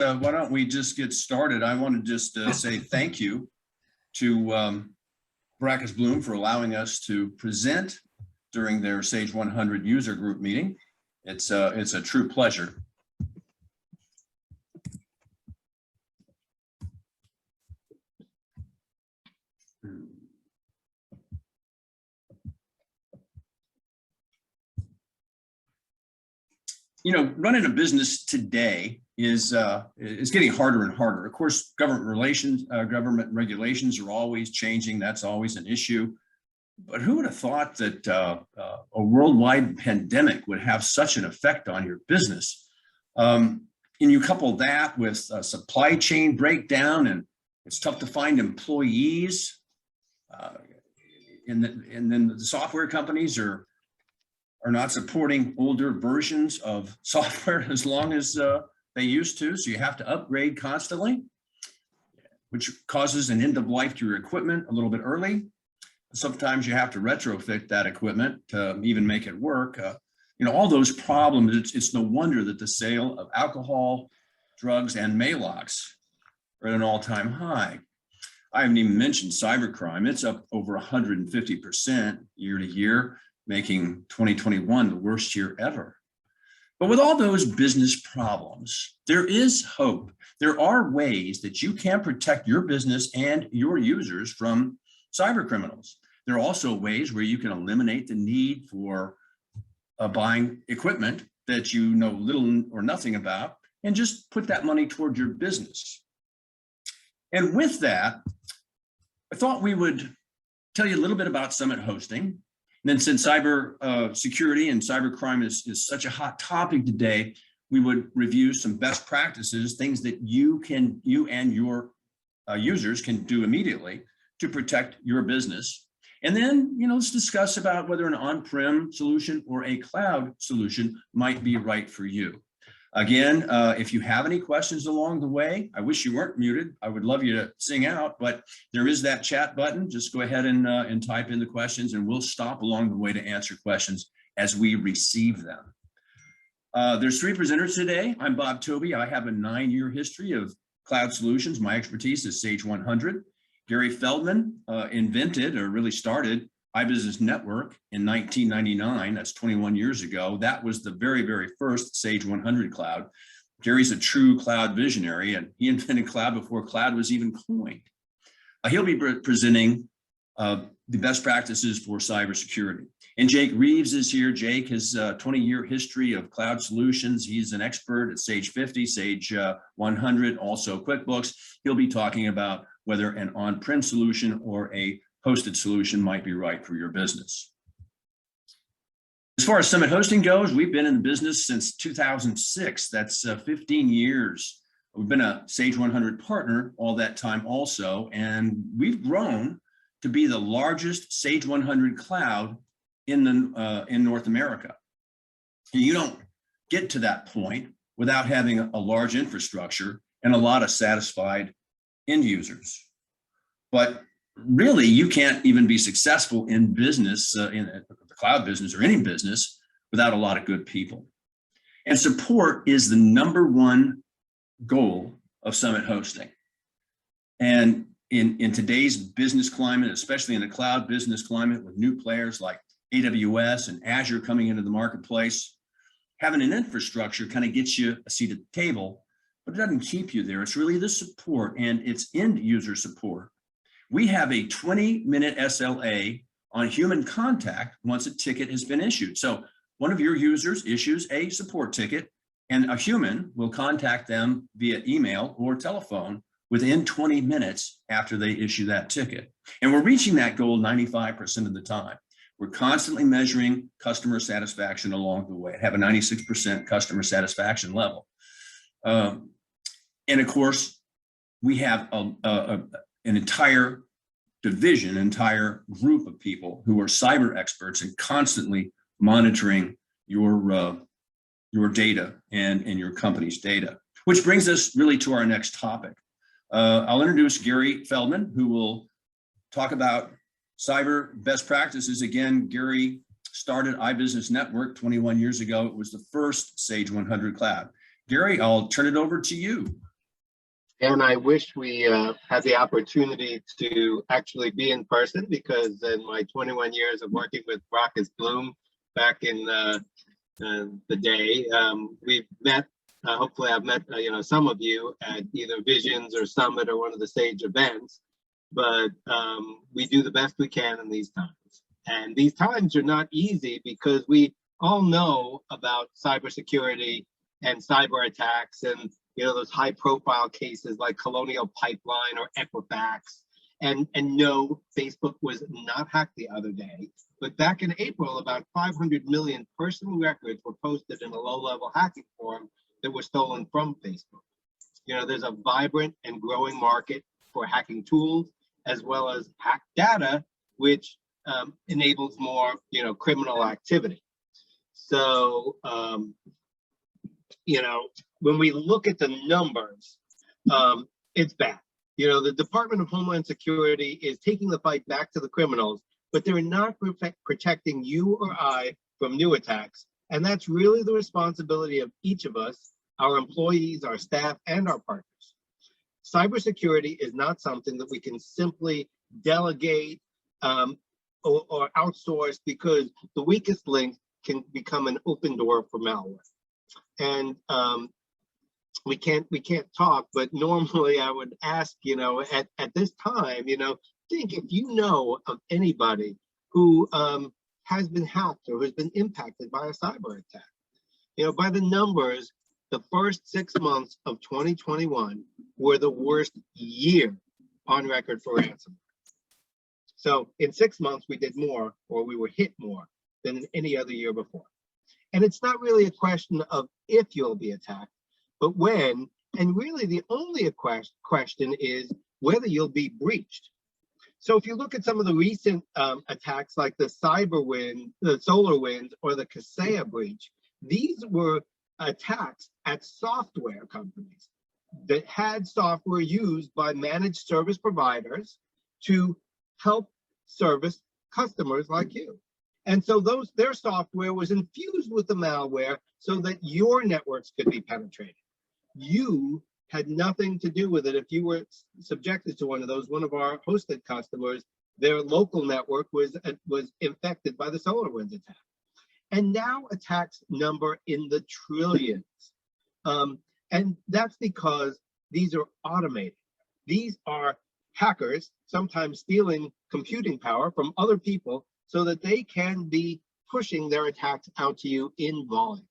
Why don't we just get started? I want to just say thank you to Brackus Bloom for allowing us to present during their Sage 100 user group meeting. It's a true pleasure. You know, running a business today is getting harder and harder. Of course, government regulations are always changing. That's always an issue. But who would have thought that a worldwide pandemic would have such an effect on your business? And you couple that with supply chain breakdown, and it's tough to find employees. And then the software companies are not supporting older versions of software as long as they used to. So you have to upgrade constantly, which causes an end of life to your equipment a little bit early. Sometimes you have to retrofit that equipment to even make it work. You know, all those problems, it's no wonder that the sale of alcohol, drugs, and mail-locks are at an all-time high. I haven't even mentioned cybercrime. It's up over 150% year to year, making 2021 the worst year ever. But with all those business problems, there is hope. There are ways that you can protect your business and your users from cyber criminals. There are also ways where you can eliminate the need for buying equipment that you know little or nothing about and just put that money toward your business. And with that, I thought we would tell you a little bit about Summit Hosting. And then since cyber security and cybercrime is such a hot topic today, we would review some best practices, things that you and your users can do immediately to protect your business. And then, you know, let's discuss about whether an on-prem solution or a cloud solution might be right for you. Again, if you have any questions along the way, I wish you weren't muted. I would love you to sing out, but there is that chat button. Just go ahead and type in the questions, and we'll stop along the way to answer questions as we receive them. There's three presenters today. I'm Bob Toby. I have a 9-year history of cloud solutions. My expertise is Sage 100. Gary Feldman invented, or really started, iBusiness Network in 1999. That's 21 years ago. That was the very, very first Sage 100 cloud. Gary's a true cloud visionary, and he invented cloud before cloud was even coined. He'll be presenting the best practices for cybersecurity. And Jake Reeves is here. Jake has a 20-year history of cloud solutions. He's an expert at Sage 50, Sage 100, also QuickBooks. He'll be talking about whether an on-prem solution or a hosted solution might be right for your business. As far as Summit Hosting goes, we've been in the business since 2006. That's 15 years. We've been a Sage 100 partner all that time also, and we've grown to be the largest Sage 100 cloud in North America. And you don't get to that point without having a large infrastructure and a lot of satisfied end users. But really, you can't even be successful in business, in the cloud business or any business, without a lot of good people. And support is the #1 goal of Summit Hosting. And in today's business climate, especially in the cloud business climate with new players like AWS and Azure coming into the marketplace, having an infrastructure kind of gets you a seat at the table, but it doesn't keep you there. It's really the support, and it's end user support. We have a 20-minute SLA on human contact once a ticket has been issued. So one of your users issues a support ticket, and a human will contact them via email or telephone within 20 minutes after they issue that ticket. And we're reaching that goal 95% of the time. We're constantly measuring customer satisfaction along the way. Have a 96% customer satisfaction level. And of course, we have an entire division, entire group of people who are cyber experts and constantly monitoring your data and your company's data, which brings us really to our next topic. I'll introduce Gary Feldman, who will talk about cyber best practices. Again, Gary started iBusiness Network 21 years ago. It was the first Sage 100 cloud. Gary, I'll turn it over to you. And I wish we had the opportunity to actually be in person, because in my 21 years of working with Rockets Bloom back in the day, we've met. Hopefully, I've met some of you at either Visions or Summit or one of the Sage events. But we do the best we can in these times, and these times are not easy because we all know about cybersecurity and cyber attacks, and those high-profile cases like Colonial Pipeline or Equifax. And no, Facebook was not hacked the other day, but back in April, about 500 million personal records were posted in a low-level hacking forum that were stolen from Facebook. There's a vibrant and growing market for hacking tools, as well as hacked data, which enables more, criminal activity. So, when we look at the numbers, it's bad. The Department of Homeland Security is taking the fight back to the criminals, but they're not protecting you or I from new attacks. And that's really the responsibility of each of us, our employees, our staff, and our partners. Cybersecurity is not something that we can simply delegate or outsource, because the weakest link can become an open door for malware. And we can't talk, but normally I would ask, at this time, think if you know of anybody who has been hacked or has been impacted by a cyber attack. By the numbers, the first 6 months of 2021 were the worst year on record for ransomware. So in 6 months, we did more, or we were hit more than in any other year before. And it's not really a question of if you'll be attacked, but when. And really the only question is whether you'll be breached. So if you look at some of the recent attacks, like the SolarWinds or the Kaseya breach, these were attacks at software companies that had software used by managed service providers to help service customers like you. And so their software was infused with the malware so that your networks could be penetrated. You had nothing to do with it. If you were subjected to one of those, one of our hosted customers, their local network was infected by the SolarWinds attack. And now attacks number in the trillions. And that's because these are automated. These are hackers sometimes stealing computing power from other people so that they can be pushing their attacks out to you in volume.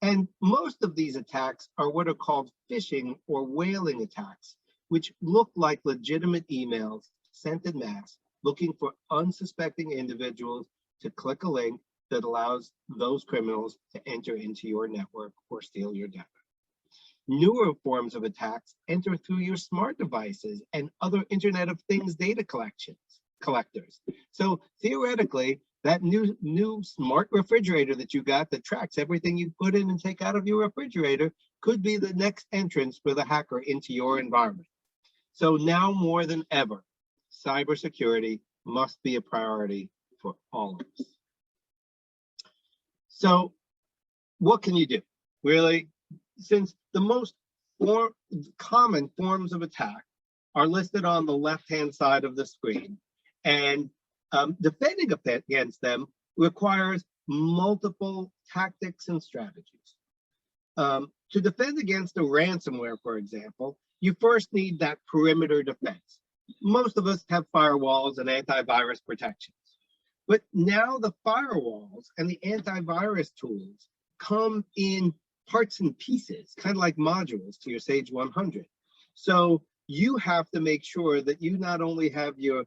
And most of these attacks are what are called phishing or whaling attacks, which look like legitimate emails sent en masse looking for unsuspecting individuals to click a link that allows those criminals to enter into your network or steal your data. Newer forms of attacks enter through your smart devices and other Internet of Things data collectors. So theoretically, that new smart refrigerator that you got that tracks everything you put in and take out of your refrigerator could be the next entrance for the hacker into your environment. So now more than ever, cybersecurity must be a priority for all of us. So what can you do? Really, since the most common forms of attack are listed on the left-hand side of the screen, and defending against them requires multiple tactics and strategies. To defend against a ransomware, for example, you first need that perimeter defense. Most of us have firewalls and antivirus protections. But now the firewalls and the antivirus tools come in parts and pieces, kind of like modules to your Sage 100. So you have to make sure that you not only have your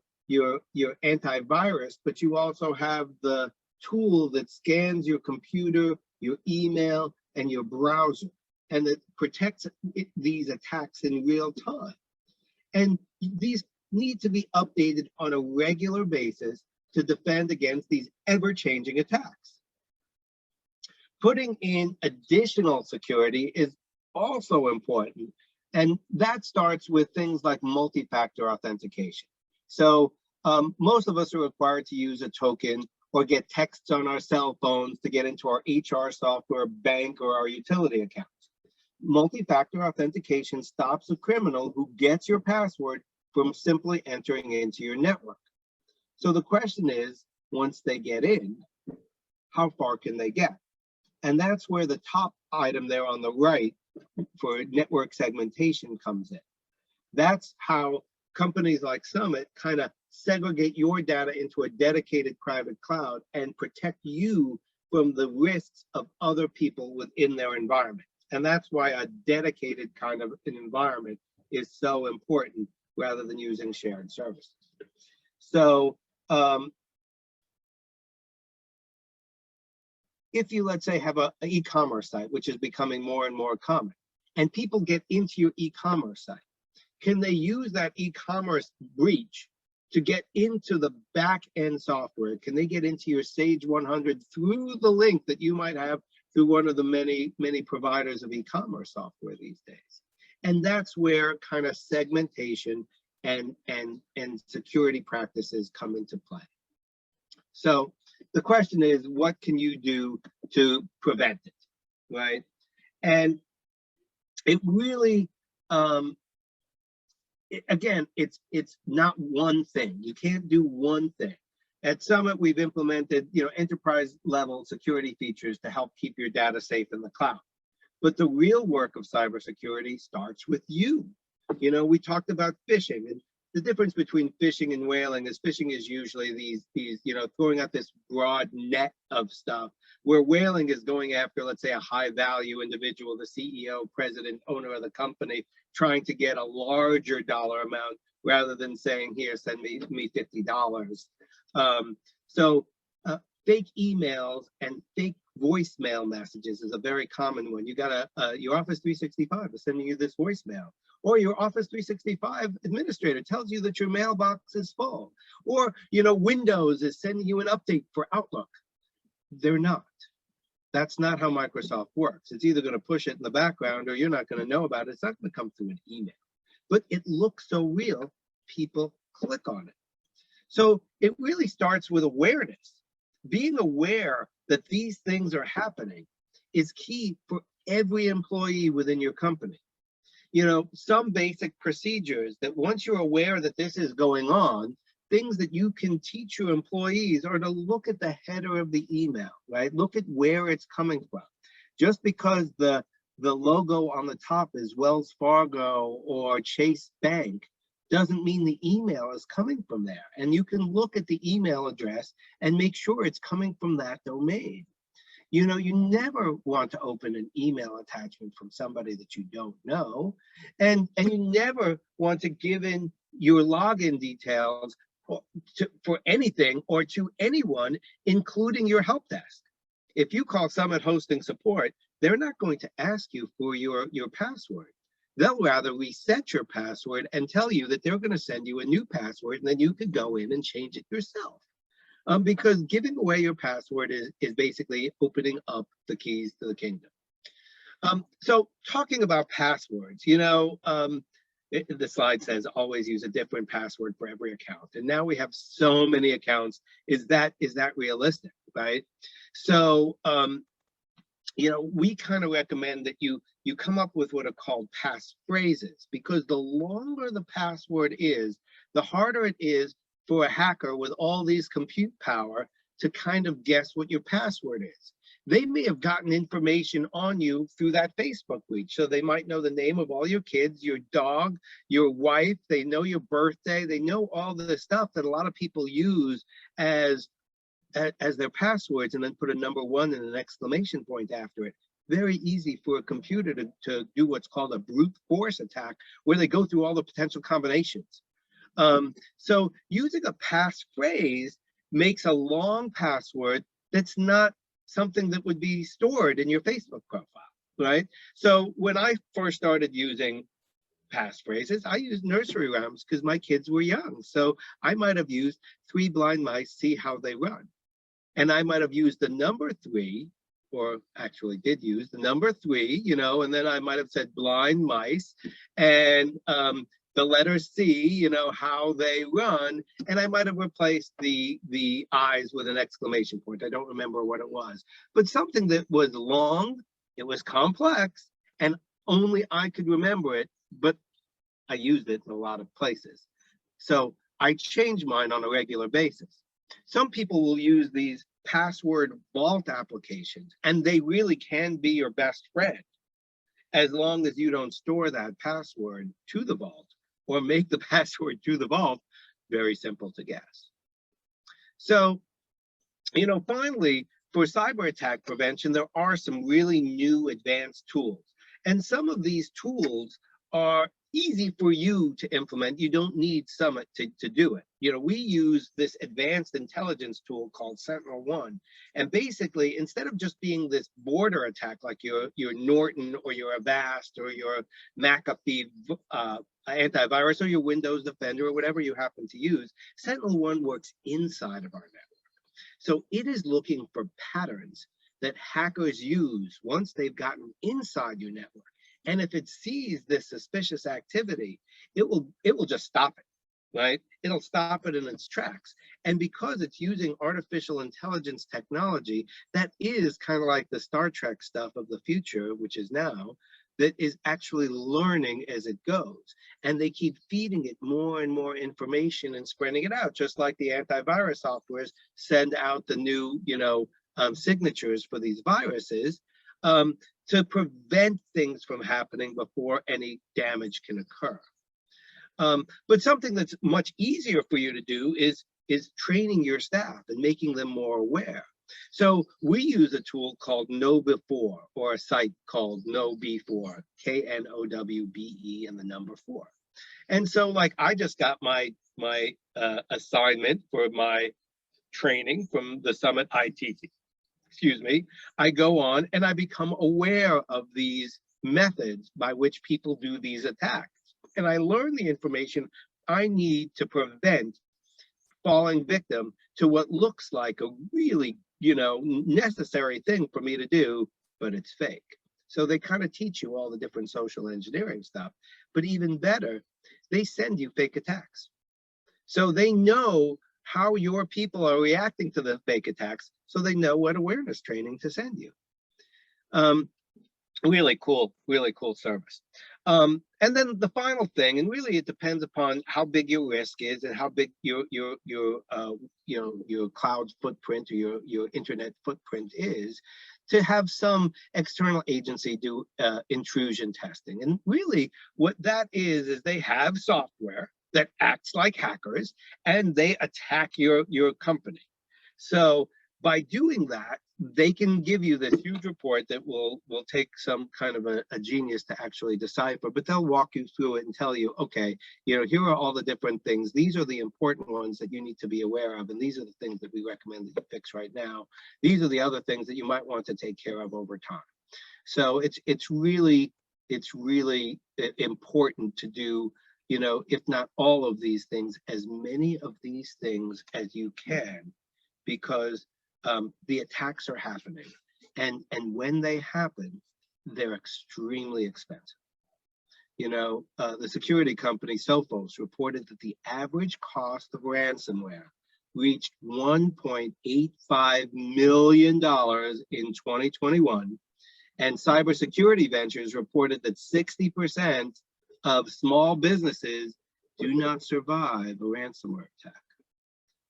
antivirus, but you also have the tool that scans your computer, your email, and your browser, and that protects these attacks in real time. And these need to be updated on a regular basis to defend against these ever-changing attacks. Putting in additional security is also important, and that starts with things like multi-factor authentication. So most of us are required to use a token or get texts on our cell phones to get into our HR software, bank, or our utility accounts. multi-factor authentication stops a criminal who gets your password from simply entering into your network. So the question is, once they get in, how far can they get? And that's where the top item there on the right for network segmentation comes in. That's how companies like Summit kind of segregate your data into a dedicated private cloud and protect you from the risks of other people within their environment. And that's why a dedicated kind of an environment is so important rather than using shared services. So if you, let's say, have an e-commerce site, which is becoming more and more common, and people get into your e-commerce site, can they use that e-commerce breach to get into the back-end software? Can they get into your Sage 100 through the link that you might have through one of the many providers of e-commerce software these days? And that's where kind of segmentation and security practices come into play. So the question is, what can you do to prevent it, right? And it really, again, it's not one thing. You can't do one thing. At Summit, we've implemented, enterprise level security features to help keep your data safe in the cloud. But the real work of cybersecurity starts with you. We talked about phishing, and the difference between phishing and whaling is phishing is usually these throwing out this broad net of stuff, where whaling is going after, let's say, a high value individual, the CEO, president, owner of the company, trying to get a larger dollar amount rather than saying, here, send me $50. Fake emails and fake voicemail messages is a very common one. You got your Office 365 is sending you this voicemail, or your Office 365 administrator tells you that your mailbox is full, or Windows is sending you an update for Outlook. They're not. That's not how Microsoft works. It's either going to push it in the background or you're not going to know about it. It's not going to come through an email. But it looks so real, people click on it. So it really starts with awareness. Being aware that these things are happening is key for every employee within your company. Some basic procedures that once you're aware that this is going on, things that you can teach your employees are to look at the header of the email, right? Look at where it's coming from. Just because the logo on the top is Wells Fargo or Chase Bank doesn't mean the email is coming from there. And you can look at the email address and make sure it's coming from that domain. You never want to open an email attachment from somebody that you don't know. And you never want to give in your login details for anything or to anyone, including your help desk. If you call Summit Hosting Support, they're not going to ask you for your password. They'll rather reset your password and tell you that they're going to send you a new password, and then you can go in and change it yourself. Because giving away your password is basically opening up the keys to the kingdom. So talking about passwords, the slide says always use a different password for every account. And now we have so many accounts. Is that realistic, right? So, we kind of recommend that you come up with what are called passphrases, because the longer the password is, the harder it is for a hacker with all these compute power to kind of guess what your password is. They may have gotten information on you through that Facebook breach. So they might know the name of all your kids, your dog, your wife, they know your birthday, they know all the stuff that a lot of people use as their passwords, and then put a number 1 and an exclamation point after it. Very easy for a computer to do what's called a brute force attack, where they go through all the potential combinations. So using a passphrase makes a long password that's not something that would be stored in your Facebook profile, right? So when I first started using passphrases, I used nursery rhymes because my kids were young. So I might have used 3 blind mice, see how they run. And I might have used the number 3, or actually did use the number 3, and then I might have said blind mice and the letter C, how they run. And I might have replaced the eyes with an exclamation point. I don't remember what it was, but something that was long, it was complex, and only I could remember it, but I used it in a lot of places. So I change mine on a regular basis. Some people will use these password vault applications, and they really can be your best friend as long as you don't store that password to the vault or make the password to the vault very simple to guess. So, finally, for cyber attack prevention, there are some really new advanced tools. And some of these tools are easy for you to implement. You don't need Summit to do it. We use this advanced intelligence tool called Sentinel-1. And basically, instead of just being this border attack like your Norton or your Avast or your McAfee antivirus or your Windows Defender or whatever you happen to use, Sentinel-1 works inside of our network. So it is looking for patterns that hackers use once they've gotten inside your network. And if it sees this suspicious activity, it will just stop it, right? It'll stop it in its tracks. And because it's using artificial intelligence technology, that is kind of like the Star Trek stuff of the future, which is now, that is actually learning as it goes. And they keep feeding it more and more information and spreading it out, just like the antivirus softwares send out the new, signatures for these viruses to prevent things from happening before any damage can occur. But something that's much easier for you to do is training your staff and making them more aware. So we use a tool called Know Before, or a site called Know Before, KNOWBE and the number 4. And so, like, I just got my assignment for my training from the Summit ITT. I go on and I become aware of these methods by which people do these attacks. And I learn the information I need to prevent falling victim to what looks like a really, necessary thing for me to do, but it's fake. So they kind of teach you all the different social engineering stuff. But even better, they send you fake attacks. So they know how your people are reacting to the fake attacks, so they know what awareness training to send you. Really cool service. And then the final thing, and really it depends upon how big your risk is and how big your cloud footprint or your internet footprint is, to have some external agency do intrusion testing. And really what that is they have software that acts like hackers and they attack your company. So by doing that, they can give you this huge report that will take some kind of a genius to actually decipher, but they'll walk you through it and tell you, okay, here are all the different things. These are the important ones that you need to be aware of, and these are the things that we recommend that you fix right now. These are the other things that you might want to take care of over time. So it's really important to do, if not all of these things, as many of these things as you can, because the attacks are happening, and when they happen, they're extremely expensive. The security company Sophos reported that the average cost of ransomware reached $1.85 million in 2021, and Cybersecurity Ventures reported that 60% of small businesses do not survive a ransomware attack.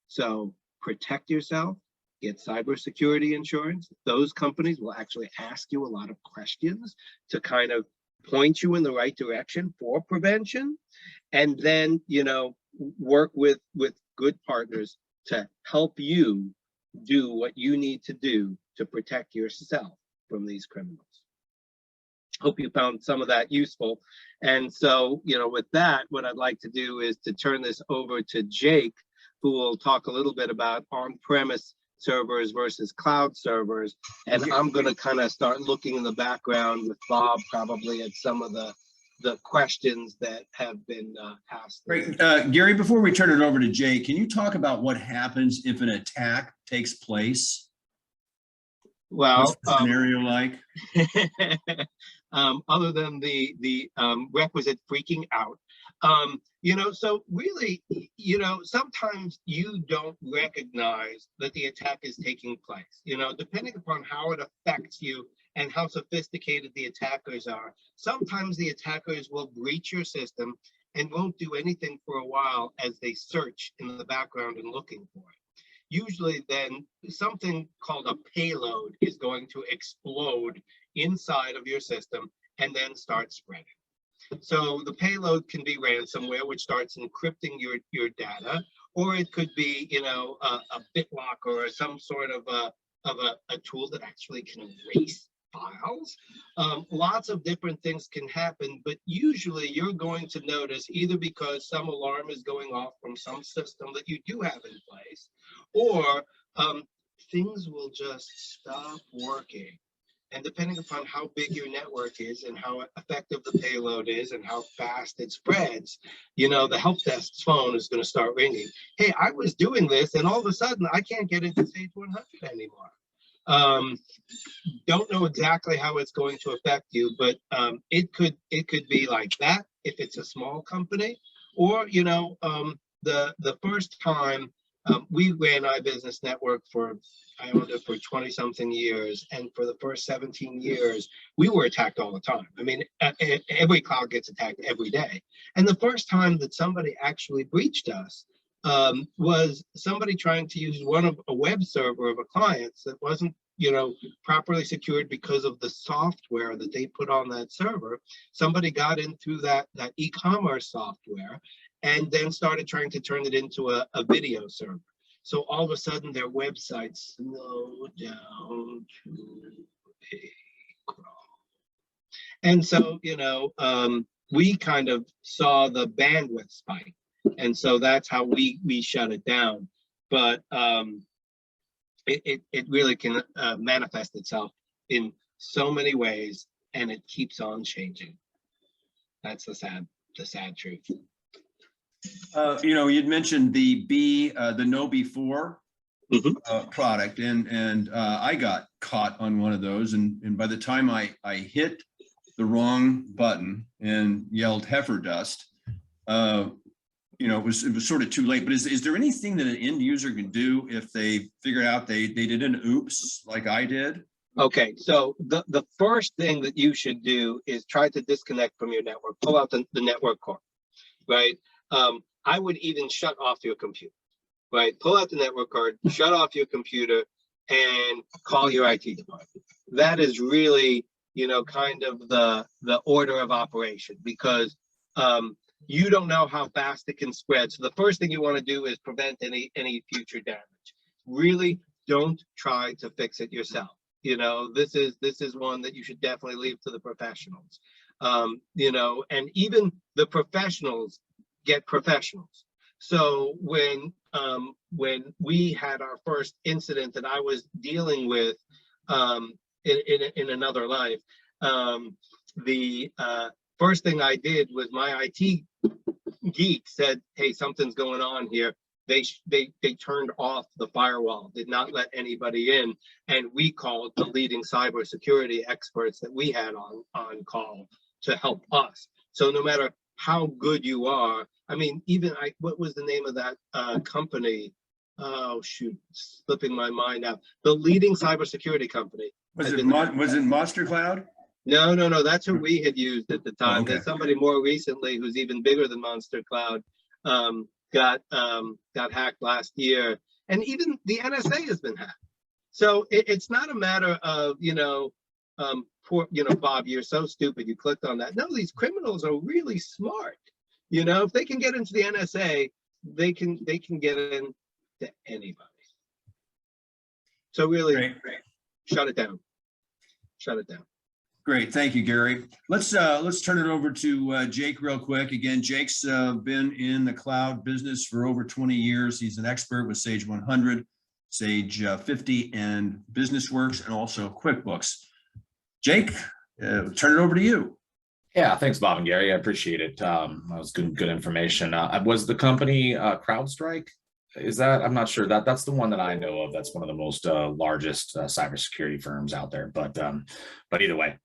So protect yourself. Get cybersecurity insurance. Those companies will actually ask you a lot of questions to kind of point you in the right direction for prevention, and then work with good partners to help you do what you need to do to protect yourself from these criminals. Hope you found some of that useful. And so, with that, what I'd like to do is to turn this over to Jake, who will talk a little bit about on-premise servers versus cloud servers. And I'm going to kind of start looking in the background with Bob probably at some of the questions that have been asked. Great. Gary, before we turn it over to Jay, can you talk about what happens if an attack takes place? Well, what's the scenario like? Other than the requisite freaking out, so really, sometimes you don't recognize that the attack is taking place, depending upon how it affects you and how sophisticated the attackers are. Sometimes the attackers will breach your system and won't do anything for a while as they search in the background and looking for it. Usually then something called a payload is going to explode inside of your system and then start spreading. So the payload can be ransomware, which starts encrypting your data, or it could be, a BitLock or some sort of a tool that actually can erase files. Lots of different things can happen, but usually you're going to notice either because some alarm is going off from some system that you do have in place, or things will just stop working. And depending upon how big your network is and how effective the payload is and how fast it spreads, the help desk's phone is going to start ringing. Hey, I was doing this and all of a sudden I can't get into stage 100 anymore. Don't know exactly how it's going to affect you, but it could be like that if it's a small company, or the first time we ran iBusiness Network I owned it for 20 something years, and for the first 17 years we were attacked all the time. I mean, every cloud gets attacked every day, and the first time that somebody actually breached us was somebody trying to use a web server of a client that wasn't properly secured because of the software that they put on that server. Somebody got in through that e-commerce software and then started trying to turn it into a video server. So all of a sudden their website slowed down to a crawl. And so, we kind of saw the bandwidth spike. And so that's how we shut it down. But it really can manifest itself in so many ways, and it keeps on changing. That's the sad truth. You'd mentioned the No Before product, and I got caught on one of those, and by the time I hit the wrong button and yelled heifer dust, it was sort of too late. But is there anything that an end user can do if they figure out they did an oops like I did? Okay, so the first thing that you should do is try to disconnect from your network, pull out the network cord, right? I would even shut off your computer, right? Pull out the network cord, shut off your computer, and call your IT department. That is really, kind of the order of operation, because you don't know how fast it can spread. So the first thing you want to do is prevent any future damage. Really don't try to fix it yourself. This is one that you should definitely leave to the professionals. And even the professionals get professionals. So when we had our first incident that I was dealing with in another life, the first thing I did was my IT geek said, hey, something's going on here. They turned off the firewall, did not let anybody in, and we called the leading cybersecurity experts that we had on call to help us. So no matter how good you are, I mean, even what was the name of that company? Oh shoot, slipping my mind now. The leading cybersecurity company. Was it Monster Cloud? No. That's who we had used at the time. Oh, okay. There's somebody more recently who's even bigger than Monster Cloud. Got hacked last year, and even the NSA has been hacked. So it's not a matter of poor Bob, you're so stupid you clicked on that. No, these criminals are really smart. If they can get into the NSA, they can get into anybody. So really, Great. Shut it down. Shut it down. Great, thank you, Gary. Let's turn it over to Jake real quick. Again, Jake's been in the cloud business for over 20 years. He's an expert with Sage 100, Sage 50, and BusinessWorks, and also QuickBooks. Jake, turn it over to you. Yeah, thanks, Bob and Gary. I appreciate it. That was good information. Was the company CrowdStrike? Is that? I'm not sure. That's the one that I know of. That's one of the most largest cybersecurity firms out there. But either way,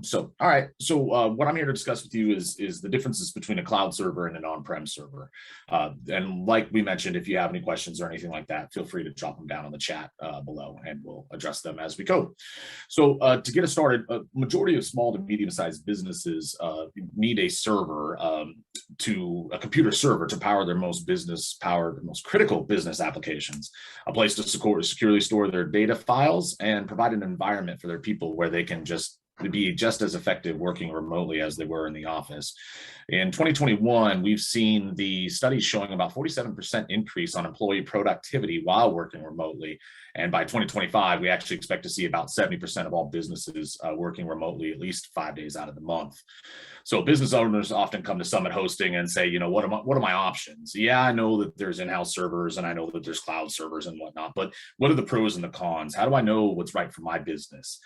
So, all right. So what I'm here to discuss with you is the differences between a cloud server and an on-prem server. And like we mentioned, if you have any questions or anything like that, feel free to drop them down in the chat below, and we'll address them as we go. So to get us started, a majority of small to medium-sized businesses need a server, to a computer server to power their most critical business applications, a place to securely store their data files and provide an environment for their people where they can just be just as effective working remotely as they were in the office. In 2021, we've seen the studies showing about 47% increase on employee productivity while working remotely. And by 2025, we actually expect to see about 70% of all businesses working remotely at least 5 days out of the month. So business owners often come to Summit Hosting and say, you know, what are my options? Yeah, I know that there's in-house servers and I know that there's cloud servers and whatnot, but what are the pros and the cons? How do I know what's right for my business?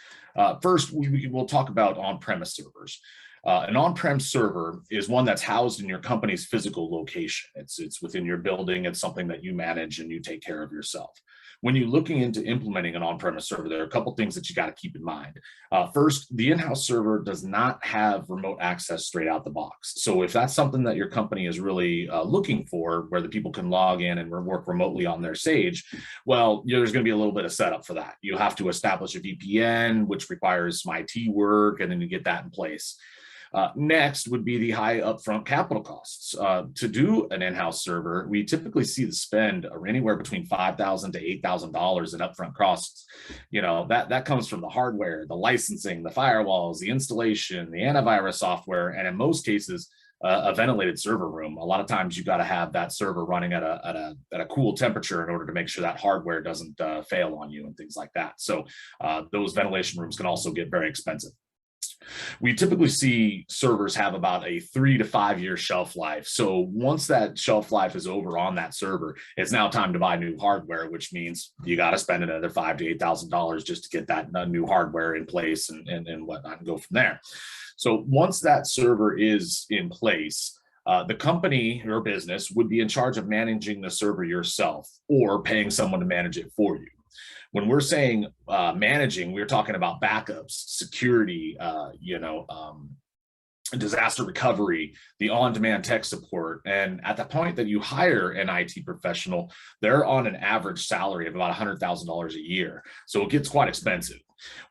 First, we'll talk about on-premise servers. An on-prem server is one that's housed in your company's physical location. It's within your building. It's something that you manage and you take care of yourself. When you're looking into implementing an on-premise server, there are a couple things that you got to keep in mind. First, the in-house server does not have remote access straight out the box. So if that's something that your company is really looking for, where the people can log in and work remotely on their Sage, well, there's going to be a little bit of setup for that. You have to establish a VPN, which requires some IT work, and then you get that in place. Next would be the high upfront capital costs. To do an in-house server, we typically see the spend anywhere between $5,000 to $8,000 in upfront costs. You know, that comes from the hardware, the licensing, the firewalls, the installation, the antivirus software, and in most cases, a ventilated server room. A lot of times you got to have that server running at a cool temperature in order to make sure that hardware doesn't fail on you and things like that. So those ventilation rooms can also get very expensive. We typically see servers have about a 3 to 5 year shelf life. So once that shelf life is over on that server, it's now time to buy new hardware, which means you got to spend another $5,000 to $8,000 just to get that new hardware in place and whatnot, and go from there. So once that server is in place, the company or business would be in charge of managing the server yourself or paying someone to manage it for you. When we're saying managing, we're talking about backups, security, disaster recovery, the on-demand tech support. And at the point that you hire an IT professional, they're on an average salary of about $100,000 a year. So it gets quite expensive.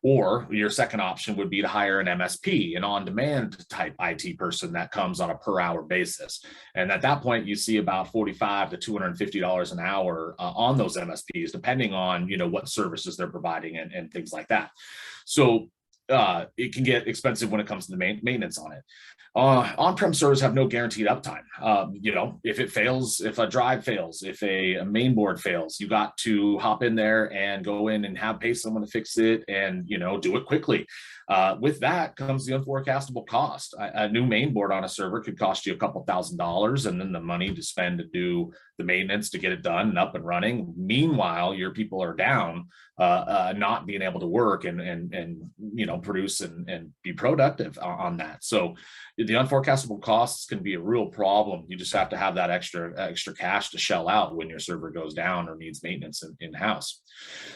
Or your second option would be to hire an MSP, an on-demand type IT person that comes on a per hour basis. And at that point, you see about $45 to $250 an hour on those MSPs, depending on, you know, what services they're providing and things like that. So it can get expensive when it comes to the maintenance on it. On-prem servers have no guaranteed uptime. If it fails, if a drive fails, if a main board fails, you got to hop in there and go in and pay someone to fix it and, do it quickly. With that comes the unforecastable cost. A new main board on a server could cost you a couple $1,000s, and then the money to spend to do the maintenance to get it done and up and running. Meanwhile, your people are down, not being able to work and produce and be productive on that. So the unforecastable costs can be a real problem. You just have to have that extra cash to shell out when your server goes down or needs maintenance in-house.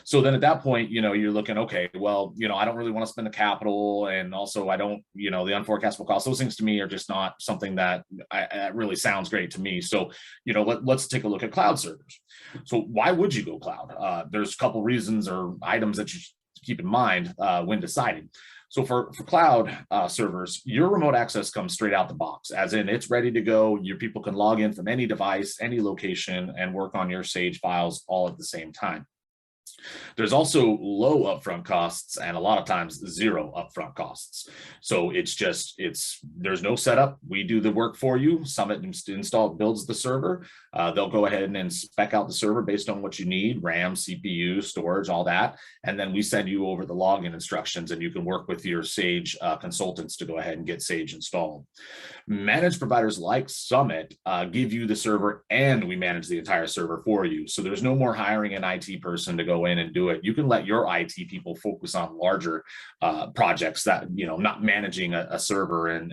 So then at that point, you're looking, okay, well, I don't really want to spend the capital. And also I don't, the unforecastable costs, those things to me are just not something that really sounds great to me. So, let's take a look at cloud servers. So why would you go cloud? There's a couple reasons or items that you should keep in mind when deciding. So for cloud servers, your remote access comes straight out the box, as in it's ready to go. Your people can log in from any device, any location, and work on your Sage files all at the same time. There's also low upfront costs and a lot of times zero upfront costs. So there's no setup. We do the work for you. Summit builds the server. They'll go ahead and spec out the server based on what you need: RAM, CPU, storage, all that. And then we send you over the login instructions, and you can work with your Sage consultants to go ahead and get Sage installed. Managed providers like Summit give you the server, and we manage the entire server for you. So there's no more hiring an IT person to go go in and do it. You can let your IT people focus on larger projects that, not managing a server and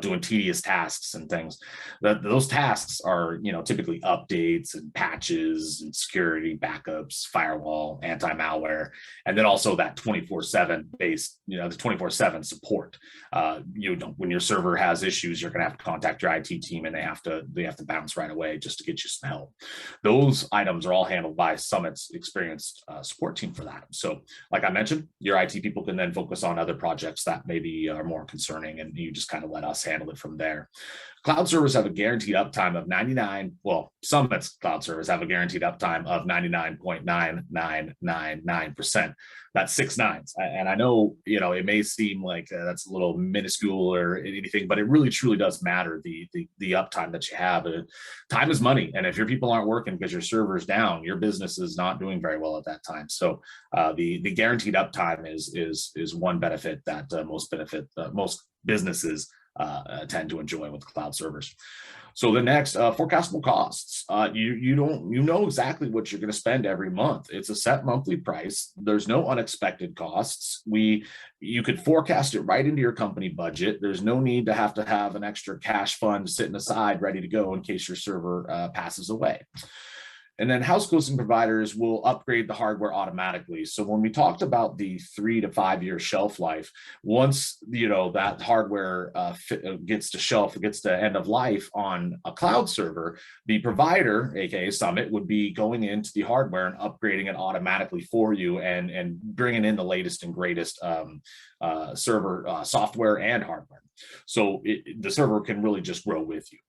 doing tedious tasks and things. Those tasks are, typically updates and patches and security backups, firewall, anti-malware, and then also that 24/7 based, the 24/7 support. When your server has issues, you're going to have to contact your IT team, and they have to bounce right away just to get you some help. Those items are all handled by Summit's experienced support team for that. So like I mentioned, your IT people can then focus on other projects that maybe are more concerning, and you just kind of let us handle it from there. Cloud servers have a guaranteed uptime of Summit's cloud servers have a guaranteed uptime of 99.9999%. That's 6 nines. And I know, it may seem like that's a little minuscule or anything, but it really truly does matter, the uptime that you have. Time is money. And if your people aren't working because your server's down, your business is not doing very well at that time. So the guaranteed uptime is one benefit that most businesses tend to enjoy with cloud servers. So the next, forecastable costs. You know exactly what you're going to spend every month. It's a set monthly price. There's no unexpected costs. You could forecast it right into your company budget. There's no need to have an extra cash fund sitting aside ready to go in case your server passes away. And then house hosting providers will upgrade the hardware automatically. So when we talked about the 3 to 5 year shelf life, once that hardware gets to end of life on a cloud server, the provider, aka Summit, would be going into the hardware and upgrading it automatically for you and bringing in the latest and greatest server software and hardware. So the server can really just grow with you.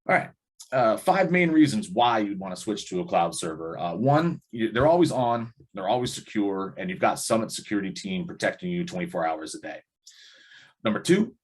All right. 5 main reasons why you'd want to switch to a cloud server. One, they're always on, they're always secure, and you've got Summit security team protecting you 24 hours a day. Number 2,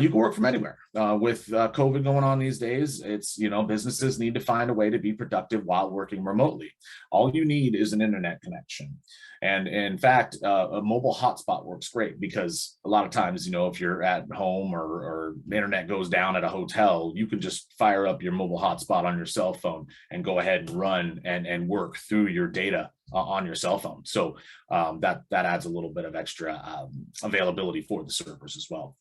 you can work from anywhere. With COVID going on these days, it's, businesses need to find a way to be productive while working remotely. All you need is an internet connection. And in fact, a mobile hotspot works great, because a lot of times, if you're at home or the internet goes down at a hotel, you can just fire up your mobile hotspot on your cell phone and go ahead and run and work through your data on your cell phone. So that adds a little bit of extra availability for the servers as well.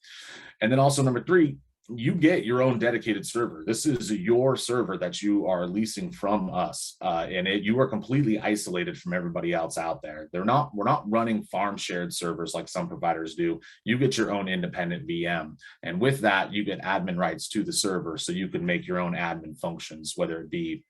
And then also number 3, you get your own dedicated server. This is your server that you are leasing from us, and you are completely isolated from everybody else out there. We're not running farm shared servers like some providers do. You get your own independent VM, and with that, you get admin rights to the server, so you can make your own admin functions, whether it be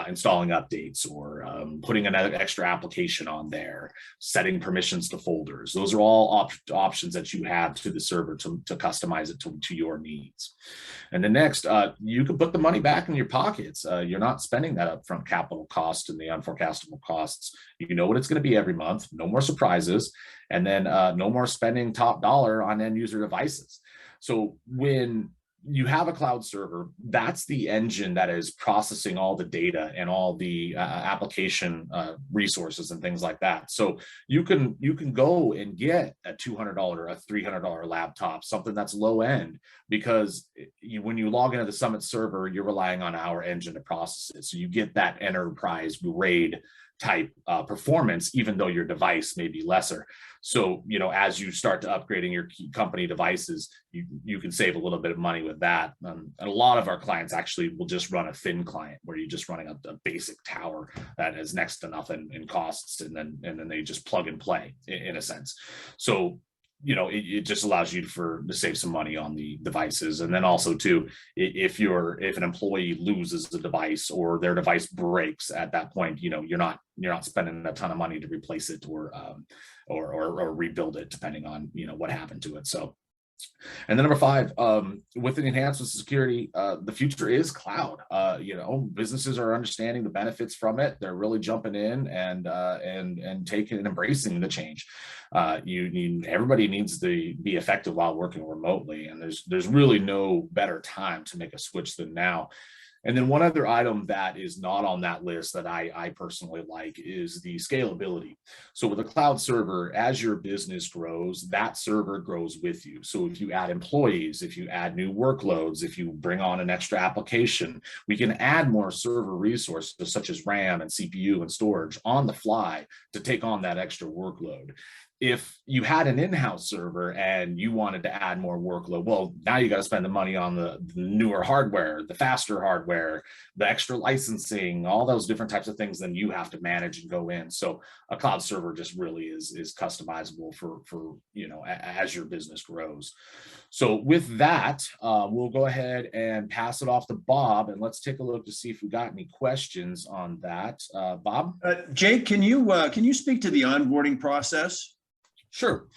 installing updates or putting another extra application on there, setting permissions to folders. Those are all options that you have to the server to customize it to your needs. And then next, you can put the money back in your pockets. You're not spending that upfront capital cost and the unforecastable costs. You know what it's going to be every month. No more surprises. And then no more spending top dollar on end user devices. So when you have a cloud server, that's the engine that is processing all the data and all the application resources and things like that. So you can go and get a $200, a $300 laptop, something that's low end, because when you log into the Summit server, you're relying on our engine to process it. So you get that enterprise grade type performance, even though your device may be lesser. So, as you start to upgrading your company devices, you can save a little bit of money with that. And a lot of our clients actually will just run a thin client, where you're just running a basic tower that is next to nothing in costs, and then they just plug and play in a sense. So it just allows you to save some money on the devices. And then also too, if an employee loses the device or their device breaks at that point, you're not spending a ton of money to replace it or rebuild it, depending on what happened to it. So. And then number 5, with the enhancements of security, the future is cloud. Businesses are understanding the benefits from it. They're really jumping in and taking and embracing the change. Everybody needs to be effective while working remotely, and there's really no better time to make a switch than now. And then one other item that is not on that list that I personally like is the scalability. So with a cloud server, as your business grows, that server grows with you. So if you add employees, if you add new workloads, if you bring on an extra application, we can add more server resources such as RAM and CPU and storage on the fly to take on that extra workload. If you had an in-house server and you wanted to add more workload, well, now you got to spend the money on the newer hardware, the faster hardware, the extra licensing, all those different types of things, then you have to manage and go in. So a cloud server just really is customizable for as your business grows. So with that, we'll go ahead and pass it off to Bob, and let's take a look to see if we got any questions on that. Bob? Jake, can you speak to the onboarding process? Sure.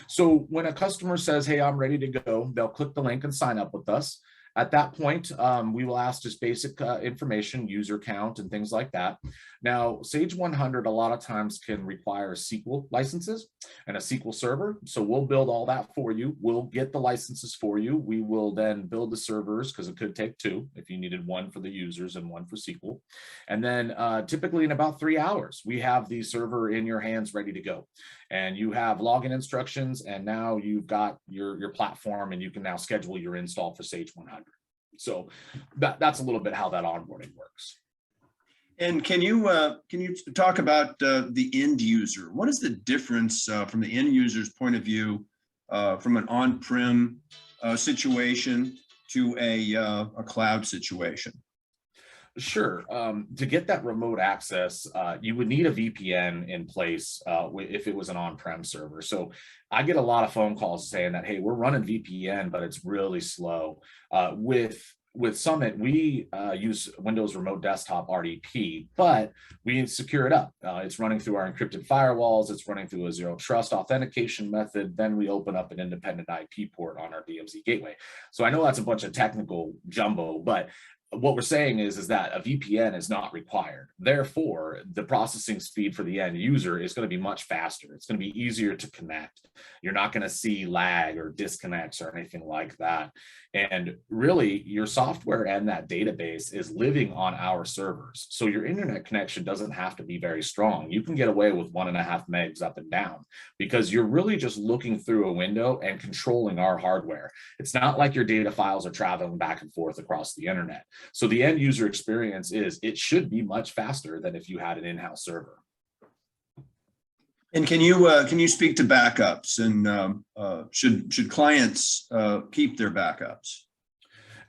So when a customer says, hey, I'm ready to go, they'll click the link and sign up with us. At that point, we will ask just basic information, user count, and things like that. Now, Sage 100 a lot of times can require SQL licenses and a SQL server. So we'll build all that for you. We'll get the licenses for you. We will then build the servers, because it could take two if you needed one for the users and one for SQL. And then typically in about 3 hours, we have the server in your hands ready to go. And you have login instructions, and now you've got your platform, and you can now schedule your install for Sage 100. So that's a little bit how that onboarding works. And can you talk about the end user? What is the difference from the end user's point of view from an on-prem situation to a cloud situation? Sure. To get that remote access, you would need a VPN in place if it was an on-prem server. So I get a lot of phone calls saying that, hey, we're running VPN, but it's really slow. With Summit, we use Windows Remote Desktop RDP, but we secure it up. It's running through our encrypted firewalls. It's running through a zero trust authentication method. Then we open up an independent IP port on our DMZ gateway. So I know that's a bunch of technical jumbo, but what we're saying is that a VPN is not required. Therefore, the processing speed for the end user is going to be much faster. It's going to be easier to connect. You're not going to see lag or disconnects or anything like that. And really, your software and that database is living on our servers. So your internet connection doesn't have to be very strong. You can get away with 1.5 megs up and down, because you're really just looking through a window and controlling our hardware. It's not like your data files are traveling back and forth across the internet. So the end user experience it should be much faster than if you had an in-house server. And can you speak to backups, and should clients keep their backups?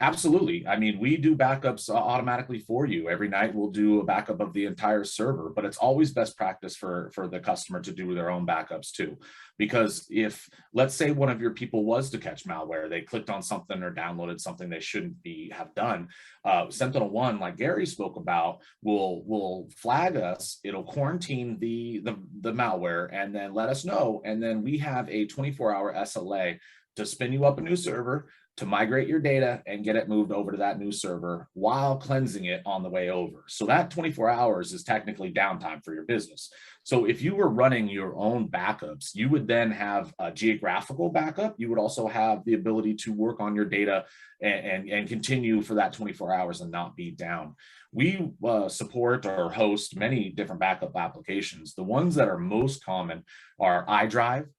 Absolutely. I mean, we do backups automatically for you. Every night we'll do a backup of the entire server, but it's always best practice for the customer to do their own backups too. Because if, let's say, one of your people was to catch malware, they clicked on something or downloaded something they shouldn't have done, SentinelOne, like Gary spoke about, will flag us. It'll quarantine the malware and then let us know. And then we have a 24-hour SLA to spin you up a new server, to migrate your data and get it moved over to that new server while cleansing it on the way over. So that 24 hours is technically downtime for your business. So if you were running your own backups, you would then have a geographical backup. You would also have the ability to work on your data and continue for that 24 hours and not be down. We support or host many different backup applications. The ones that are most common are iDrive,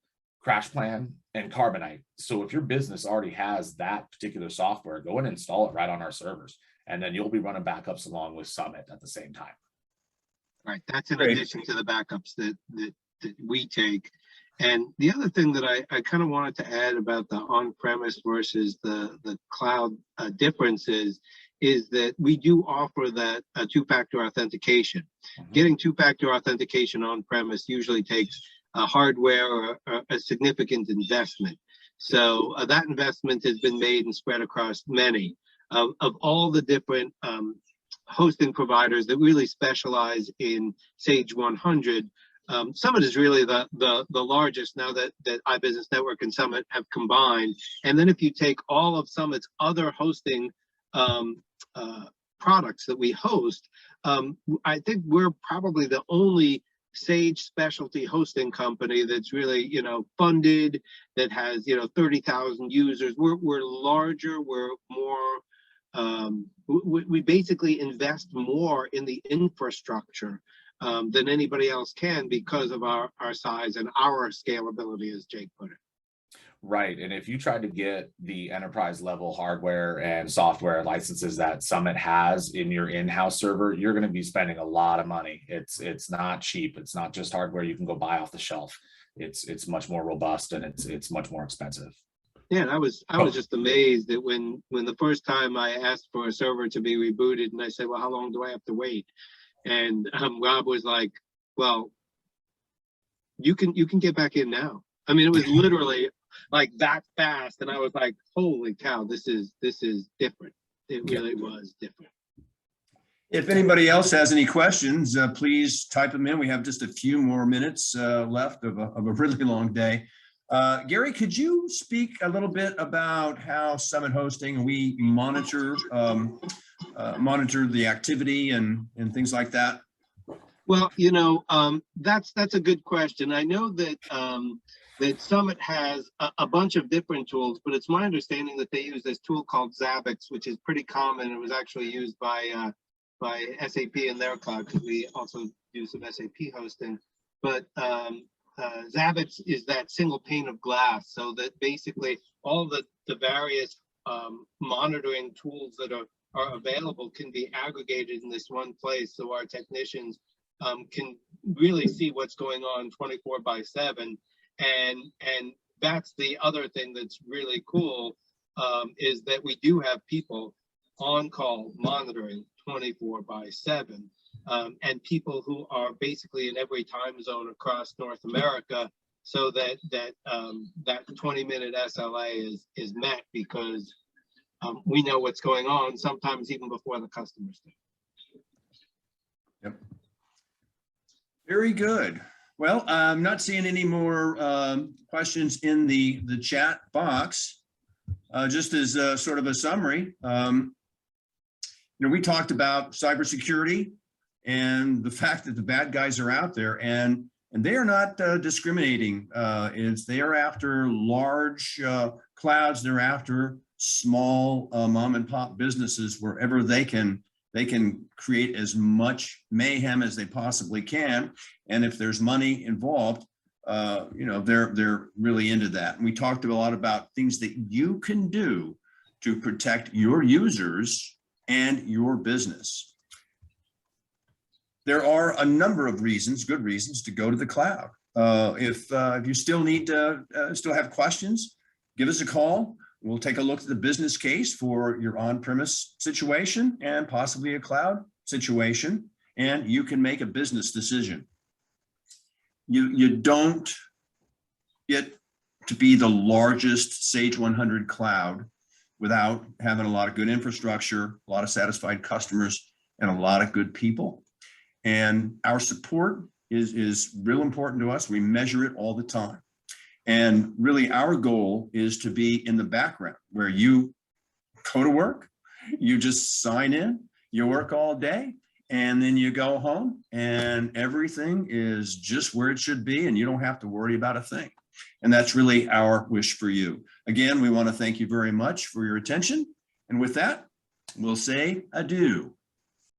CrashPlan, and Carbonite. So if your business already has that particular software, go and install it right on our servers, and then you'll be running backups along with Summit at the same time. Right, that's in addition to the backups that we take. And the other thing that I kind of wanted to add about the on-premise versus the cloud differences is that we do offer that two-factor authentication. Getting two-factor authentication on-premise usually takes hardware or a significant investment. So that investment has been made and spread across many of all the different hosting providers that really specialize in Sage 100. Summit is really the largest now that iBusiness Network and Summit have combined. And then if you take all of Summit's other hosting products that we host, I think we're probably the only Sage specialty hosting company that's really, funded, that has, 30,000 users. We're larger, we're more we basically invest more in the infrastructure than anybody else can because of our size and our scalability, as Jake put it. Right. And if you try to get the enterprise level hardware and software licenses that Summit has in your in-house server, you're going to be spending a lot of money. It's not cheap. It's not just hardware you can go buy off the shelf. It's much more robust, and it's much more expensive. Yeah, and I was just amazed that when the first time I asked for a server to be rebooted, and I said, well, how long do I have to wait? And Rob was like, well, you can get back in now. I mean, it was literally like that fast, and I was like, holy cow, this is different. It really was different. If anybody else has any questions, please type them in. We have just a few more minutes left of a really long day. Gary, could you speak a little bit about how Summit Hosting, we monitor the activity and things like that? Well, that's a good question. I know that that Summit has a bunch of different tools, but it's my understanding that they use this tool called Zabbix, which is pretty common. It was actually used by SAP in their cloud, because we also do some SAP hosting. But Zabbix is that single pane of glass, so that basically all the various monitoring tools that are available can be aggregated in this one place, so our technicians can really see what's going on 24/7. And that's the other thing that's really cool, is that we do have people on call monitoring 24/7, and people who are basically in every time zone across North America, so that 20-minute SLA is met, because we know what's going on sometimes even before the customers do. Yep. Very good. Well, I'm not seeing any more questions in the chat box. Just as sort of a summary, we talked about cybersecurity and the fact that the bad guys are out there, and they are not discriminating. They are after large clouds. They're after small mom and pop businesses wherever they can create as much mayhem as they possibly can. And if there's money involved, they're really into that. And we talked a lot about things that you can do to protect your users and your business. There are a number of reasons, good reasons, to go to the cloud. If you still still have questions, give us a call. We'll take a look at the business case for your on-premise situation and possibly a cloud situation, and you can make a business decision. You don't get to be the largest Sage 100 cloud without having a lot of good infrastructure, a lot of satisfied customers, and a lot of good people. And our support is real important to us. We measure it all the time. And really our goal is to be in the background, where you go to work, you just sign in, you work all day, and then you go home and everything is just where it should be, and you don't have to worry about a thing. And that's really our wish for you. Again, we want to thank you very much for your attention. And with that, we'll say adieu.